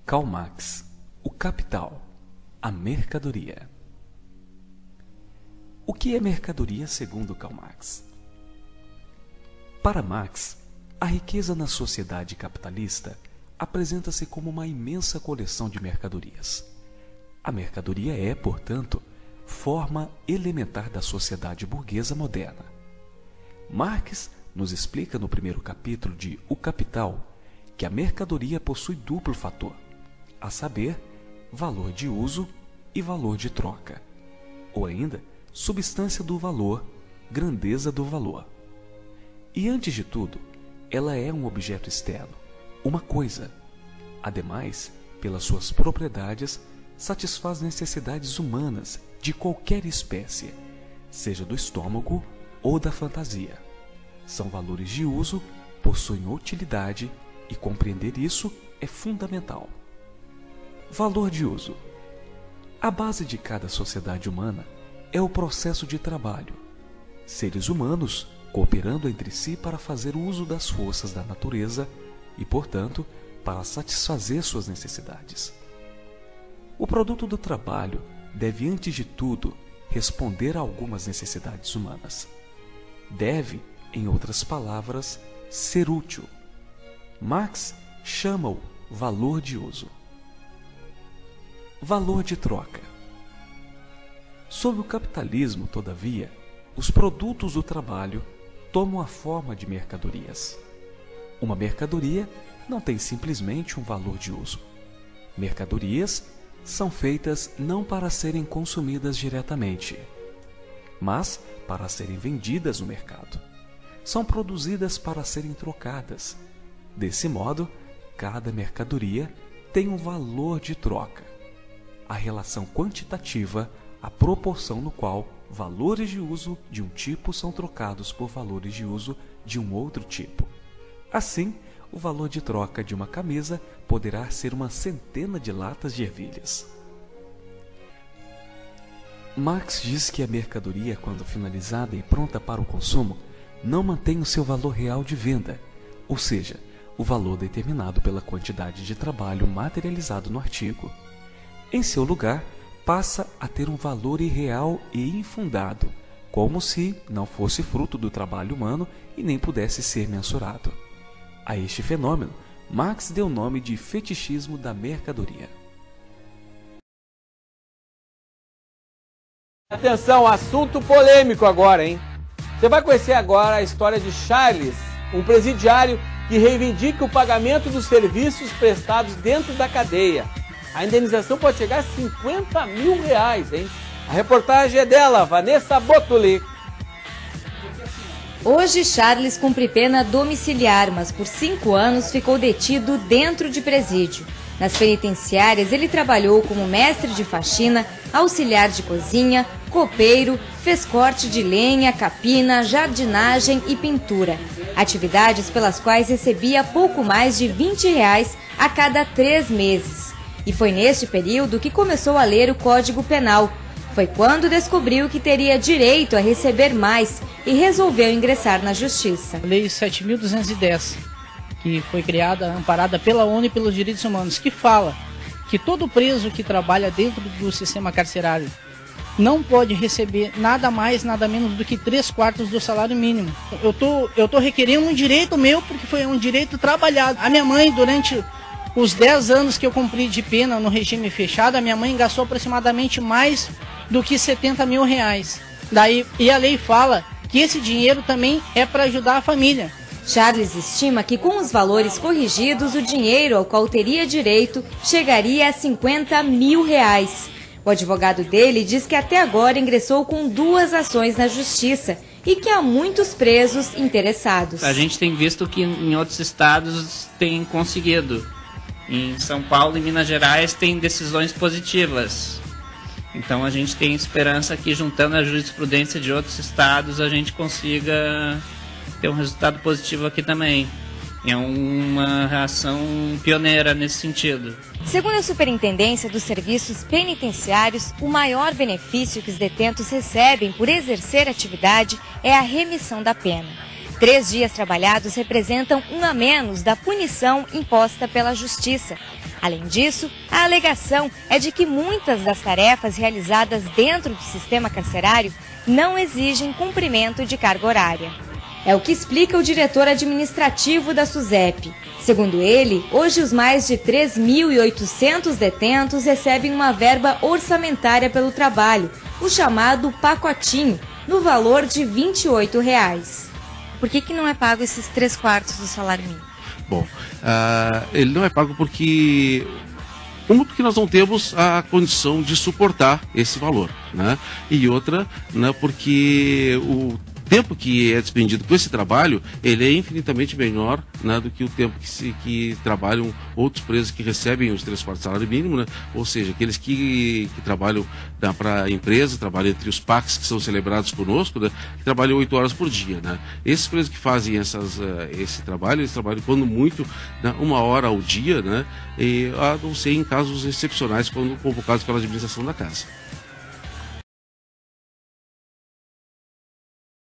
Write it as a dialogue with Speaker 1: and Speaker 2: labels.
Speaker 1: Karl Marx, o capital, a mercadoria. O que é mercadoria segundo Karl Marx? Para Marx, a riqueza na sociedade capitalista apresenta-se como uma imensa coleção de mercadorias. A mercadoria é, portanto, forma elementar da sociedade burguesa moderna. Marx nos explica no primeiro capítulo de O Capital que a mercadoria possui duplo fator, a saber, valor de uso e valor de troca, ou ainda, substância do valor, grandeza do valor. E antes de tudo, ela é um objeto externo, uma coisa. Ademais, pelas suas propriedades, satisfaz necessidades humanas de qualquer espécie, seja do estômago ou da fantasia. São valores de uso, possuem utilidade e compreender isso é fundamental. Valor de uso. A base de cada sociedade humana é o processo de trabalho. Seres humanos cooperando entre si para fazer uso das forças da natureza e, portanto, para satisfazer suas necessidades. O produto do trabalho deve, antes de tudo, responder a algumas necessidades humanas. Deve, em outras palavras, ser útil. Marx chama-o valor de uso. Valor de troca. Sob o capitalismo, todavia, os produtos do trabalho tomam a forma de mercadorias. Uma mercadoria não tem simplesmente um valor de uso. Mercadorias são feitas não para serem consumidas diretamente, mas para serem vendidas no mercado. São produzidas para serem trocadas. Desse modo, cada mercadoria tem um valor de troca. A relação quantitativa, a proporção no qual valores de uso de um tipo são trocados por valores de uso de um outro tipo. Assim, o valor de troca de uma camisa poderá ser uma centena de latas de ervilhas. Marx diz que a mercadoria, quando finalizada e pronta para o consumo, não mantém o seu valor real de venda, ou seja, o valor determinado pela quantidade de trabalho materializado no artigo. Em seu lugar, passa a ter um valor irreal e infundado, como se não fosse fruto do trabalho humano e nem pudesse ser mensurado. A este fenômeno, Marx deu o nome de fetichismo da mercadoria.
Speaker 2: Atenção, assunto polêmico agora, hein? Você vai conhecer agora a história de Charles, um presidiário que reivindica o pagamento dos serviços prestados dentro da cadeia. A indenização pode chegar a R$50 mil, hein? A reportagem é dela, Vanessa Botuli.
Speaker 3: Hoje, Charles cumpre pena domiciliar, mas por 5 anos ficou detido dentro de presídio. Nas penitenciárias, ele trabalhou como mestre de faxina, auxiliar de cozinha, copeiro, fez corte de lenha, capina, jardinagem e pintura. Atividades pelas quais recebia pouco mais de R$20 a cada 3 meses. E foi neste período que começou a ler o Código Penal. Foi quando descobriu que teria direito a receber mais e resolveu ingressar na Justiça.
Speaker 4: A Lei 7.210, que foi criada, amparada pela ONU e pelos Direitos Humanos, que fala que todo preso que trabalha dentro do sistema carcerário não pode receber nada mais, nada menos do que 3/4 do salário mínimo. Eu tô requerendo um direito meu, porque foi um direito trabalhado. A minha mãe, durante os 10 anos que eu cumpri de pena no regime fechado, a minha mãe gastou aproximadamente mais do que R$70 mil. E a lei fala que esse dinheiro também é para ajudar a família.
Speaker 3: Charles estima que com os valores corrigidos, o dinheiro ao qual teria direito chegaria a R$50 mil. O advogado dele diz que até agora ingressou com 2 ações na Justiça e que há muitos presos interessados.
Speaker 5: A gente tem visto que em outros estados tem conseguido. Em São Paulo e Minas Gerais tem decisões positivas. Então a gente tem esperança que, juntando a jurisprudência de outros estados, a gente consiga ter um resultado positivo aqui também. É uma ação pioneira nesse sentido.
Speaker 3: Segundo a Superintendência dos Serviços Penitenciários, o maior benefício que os detentos recebem por exercer atividade é a remissão da pena. 3 dias trabalhados representam um a menos da punição imposta pela Justiça. Além disso, a alegação é de que muitas das tarefas realizadas dentro do sistema carcerário não exigem cumprimento de carga horária. É o que explica o diretor administrativo da SUSEP. Segundo ele, hoje os mais de 3.800 detentos recebem uma verba orçamentária pelo trabalho, o chamado pacotinho, no valor de R$ 28. Por que não é pago esses 3/4 do salário mínimo?
Speaker 6: Bom, ele não é pago porque nós não temos a condição de suportar esse valor, né? E outra, né, porque o tempo que é despendido com esse trabalho, ele é infinitamente menor, né, do que o tempo que trabalham outros presos que recebem os 3/4 do salário mínimo, né? Ou seja, aqueles que trabalham para a empresa, trabalham entre os PACs que são celebrados conosco, né, que trabalham 8 horas por dia, né? Esses presos que fazem esse trabalho, eles trabalham quando muito, né, 1 hora ao dia, né? E a não ser em casos excepcionais quando convocados pela administração da casa.